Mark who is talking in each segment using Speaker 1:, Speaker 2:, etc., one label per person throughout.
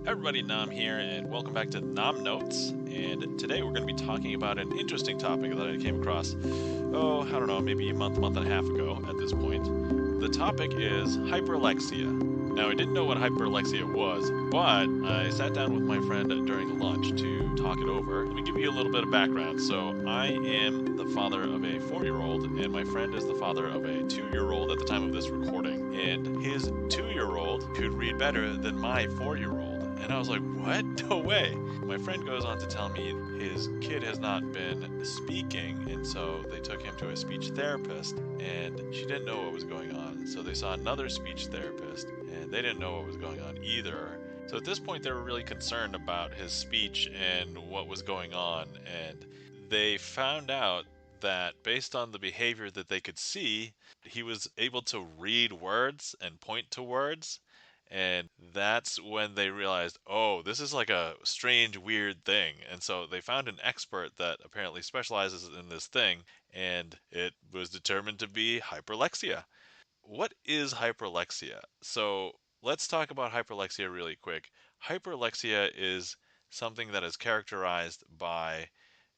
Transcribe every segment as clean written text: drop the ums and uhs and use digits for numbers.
Speaker 1: Hi everybody, Nam here, and welcome back to NamNotes. And today we're going to be talking about an interesting topic that I came across, I don't know, maybe a month and a half ago at this point. The topic is hyperlexia. Now, I didn't know what hyperlexia was, but I sat down with my friend during lunch to talk it over. Let me give you a little bit of background. So, I am the father of a 4-year-old, and my friend is the father of a 2-year-old at the time of this recording. And his 2-year-old could read better than my 4-year-old. And I was like, what? No way. My friend goes on to tell me his kid has not been speaking, and so they took him to a speech therapist, and she didn't know what was going on. So they saw another speech therapist, and they didn't know what was going on either. So at this point, they were really concerned about his speech and what was going on, and they found out that based on the behavior that they could see, he was able to read words and point to words, and that's when they realized, oh, this is like a strange, weird thing. And so they found an expert that apparently specializes in this thing, and it was determined to be hyperlexia. What is hyperlexia? So let's talk about hyperlexia really quick. Hyperlexia is something that is characterized by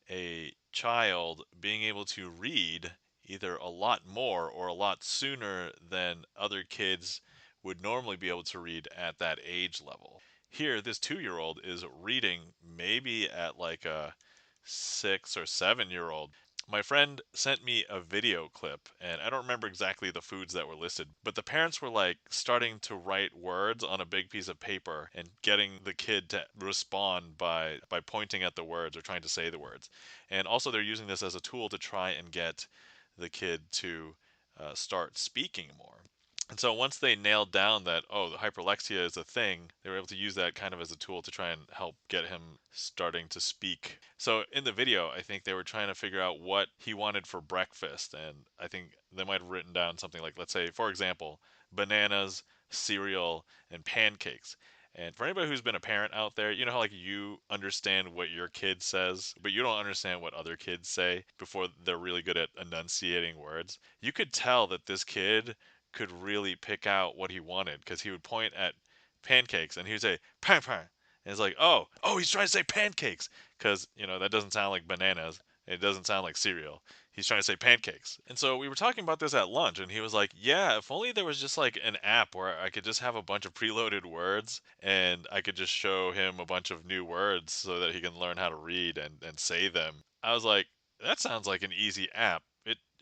Speaker 1: a child being able to read either a lot more or a lot sooner than other kids would normally be able to read at that age level. Here, this 2-year-old is reading maybe at like a 6 or 7-year-old. My friend sent me a video clip, and I don't remember exactly the foods that were listed, but the parents were like starting to write words on a big piece of paper and getting the kid to respond by pointing at the words or trying to say the words. And also, they're using this as a tool to try and get the kid to start speaking more. And so once they nailed down that, oh, the hyperlexia is a thing, they were able to use that kind of as a tool to try and help get him starting to speak. So in the video, I think they were trying to figure out what he wanted for breakfast. And I think they might have written down something like, let's say, for example, bananas, cereal, and pancakes. And for anybody who's been a parent out there, you know how like you understand what your kid says, but you don't understand what other kids say before they're really good at enunciating words. You could tell that this kid could really pick out what he wanted because he would point at pancakes and he would say pan pan, and it's like, oh, he's trying to say pancakes because that doesn't sound like bananas. It doesn't sound like cereal. He's trying to say pancakes. And so we were talking about this at lunch, and he was like, yeah, if only there was just like an app where I could just have a bunch of preloaded words and I could just show him a bunch of new words so that he can learn how to read and say them. I was like, that sounds like an easy app.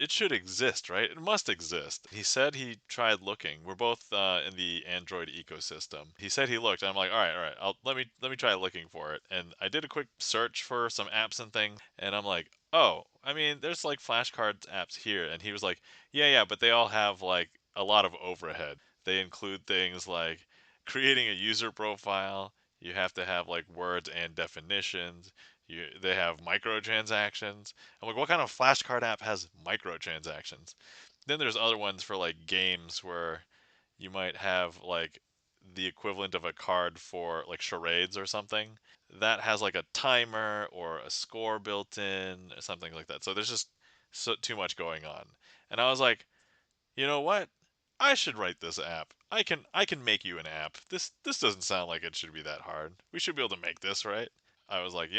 Speaker 1: It should exist, right? It must exist. He said he tried looking. We're both in the Android ecosystem. He said he looked, and I'm like, all right. Let me try looking for it. And I did a quick search for some apps and things, and I'm like, oh, I mean, there's like flashcards apps here. And he was like, yeah, but they all have like a lot of overhead. They include things like creating a user profile. You have to have like words and definitions. They have microtransactions. I'm like, what kind of flashcard app has microtransactions? Then there's other ones for like games where you might have like the equivalent of a card for like charades or something that has like a timer or a score built in or something like that. So there's just too much going on. And I was like, you know what? I should write this app. I can make you an app. This doesn't sound like it should be that hard. We should be able to make this, right? I was like,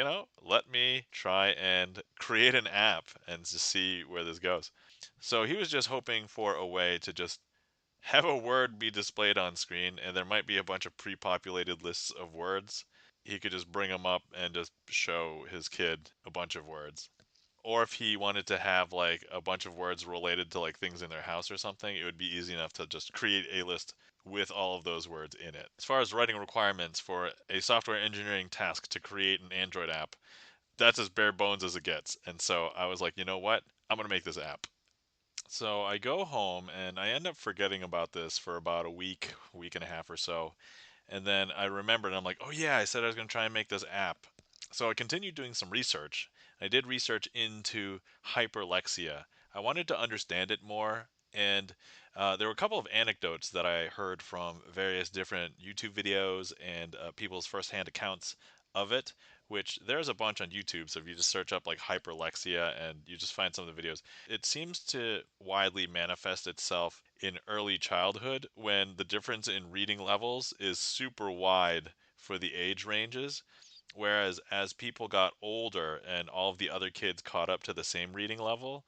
Speaker 1: let me try and create an app and just see where this goes. So he was just hoping for a way to just have a word be displayed on screen, and there might be a bunch of pre-populated lists of words. He could just bring them up and just show his kid a bunch of words. Or if he wanted to have like a bunch of words related to like things in their house or something, it would be easy enough to just create a list with all of those words in it. As far as writing requirements for a software engineering task to create an Android app, that's as bare bones as it gets. And so I was like, you know what? I'm going to make this app. So I go home and I end up forgetting about this for about a week and a half or so. And then I remembered, and I'm like, oh yeah, I said I was going to try and make this app. So I continued doing some research. I did research into hyperlexia. I wanted to understand it more, and there were a couple of anecdotes that I heard from various different YouTube videos and people's firsthand accounts of it, which there's a bunch on YouTube. So if you just search up like hyperlexia and you just find some of the videos, it seems to widely manifest itself in early childhood when the difference in reading levels is super wide for the age ranges. Whereas as people got older and all of the other kids caught up to the same reading level,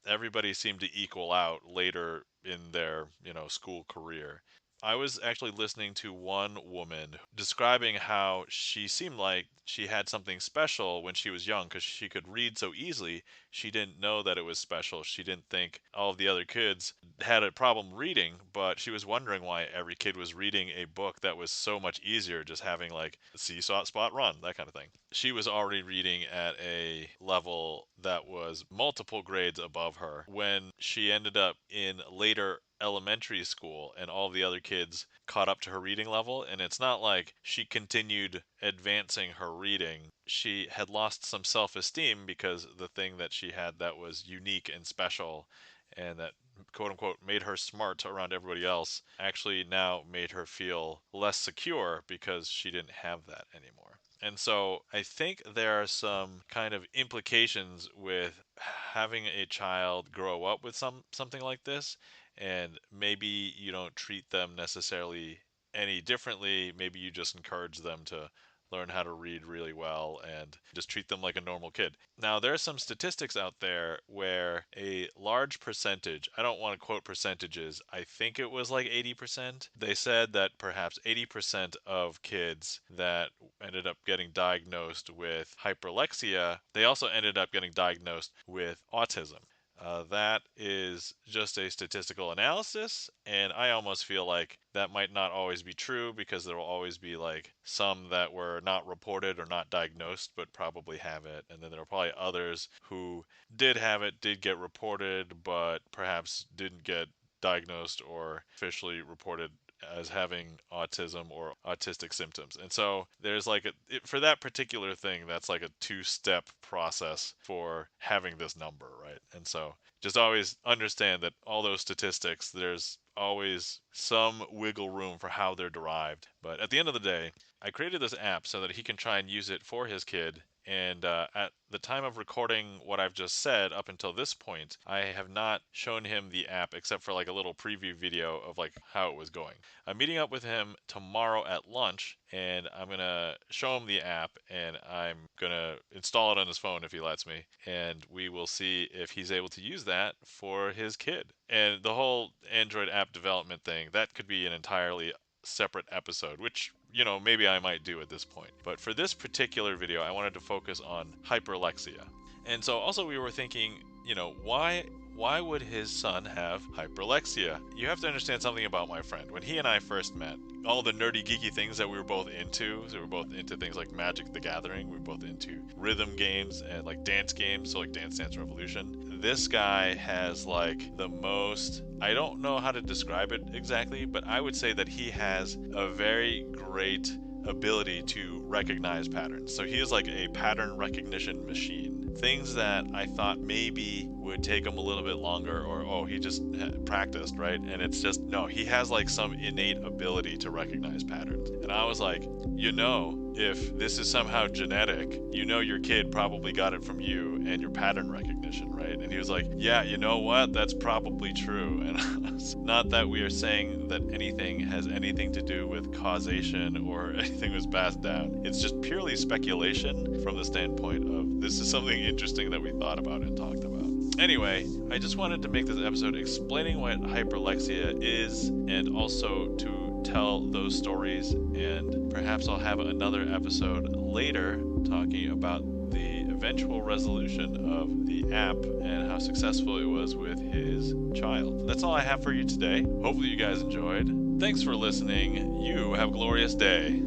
Speaker 1: everybody seemed to equal out later in their, school career. I was actually listening to one woman describing how she seemed like she had something special when she was young because she could read so easily. She didn't know that it was special. She didn't think all of the other kids had a problem reading, but she was wondering why every kid was reading a book that was so much easier, just having like see spot run, that kind of thing. She was already reading at a level that was multiple grades above her when she ended up in later elementary school and all the other kids caught up to her reading level. And it's not like she continued advancing her reading. She had lost some self-esteem because the thing that she had that was unique and special and that quote unquote made her smart around everybody else actually now made her feel less secure because she didn't have that anymore. And so I think there are some kind of implications with having a child grow up with something like this, and maybe you don't treat them necessarily any differently. Maybe you just encourage them to learn how to read really well and just treat them like a normal kid. Now, there are some statistics out there where a large percentage, I don't want to quote percentages, I think it was like 80%. They said that perhaps 80% of kids that ended up getting diagnosed with hyperlexia, they also ended up getting diagnosed with autism. That is just a statistical analysis, and I almost feel like that might not always be true because there will always be like some that were not reported or not diagnosed but probably have it, and then there are probably others who did have it, did get reported, but perhaps didn't get diagnosed or officially reported as having autism or autistic symptoms. And so there's like for that particular thing, that's like a two-step process for having this number, right? And so just always understand that all those statistics, there's always some wiggle room for how they're derived. But at the end of the day, I created this app so that he can try and use it for his kid. And at the time of recording what I've just said up until this point, I have not shown him the app except for like a little preview video of like how it was going. I'm meeting up with him tomorrow at lunch, and I'm going to show him the app, and I'm going to install it on his phone if he lets me, and we will see if he's able to use that for his kid. And the whole Android app development thing, that could be an entirely separate episode, which, maybe I might do at this point. But for this particular video, I wanted to focus on hyperlexia. And so also we were thinking, why would his son have hyperlexia? You have to understand something about my friend. When he and I first met, all the nerdy geeky things that we were both into, so we were both into things like Magic the Gathering, we were both into rhythm games and like dance games, so like Dance Dance Revolution. This guy has like the most, I don't know how to describe it exactly, but I would say that he has a very great ability to recognize patterns. So he is like a pattern recognition machine. Things that I thought maybe would take him a little bit longer, or he just practiced, right? And it's just, no, he has like some innate ability to recognize patterns. And I was like, if this is somehow genetic, your kid probably got it from you and your pattern recognition, right? And he was like, yeah, you know what? That's probably true. And not that we are saying that anything has anything to do with causation or anything was passed down. It's just purely speculation from the standpoint of this is something interesting that we thought about and talked about. Anyway, I just wanted to make this episode explaining what hyperlexia is and also to tell those stories, and perhaps I'll have another episode later talking about the eventual resolution of the app and how successful it was with his child. That's all I have for you today. Hopefully you guys enjoyed. Thanks for listening. You have a glorious day.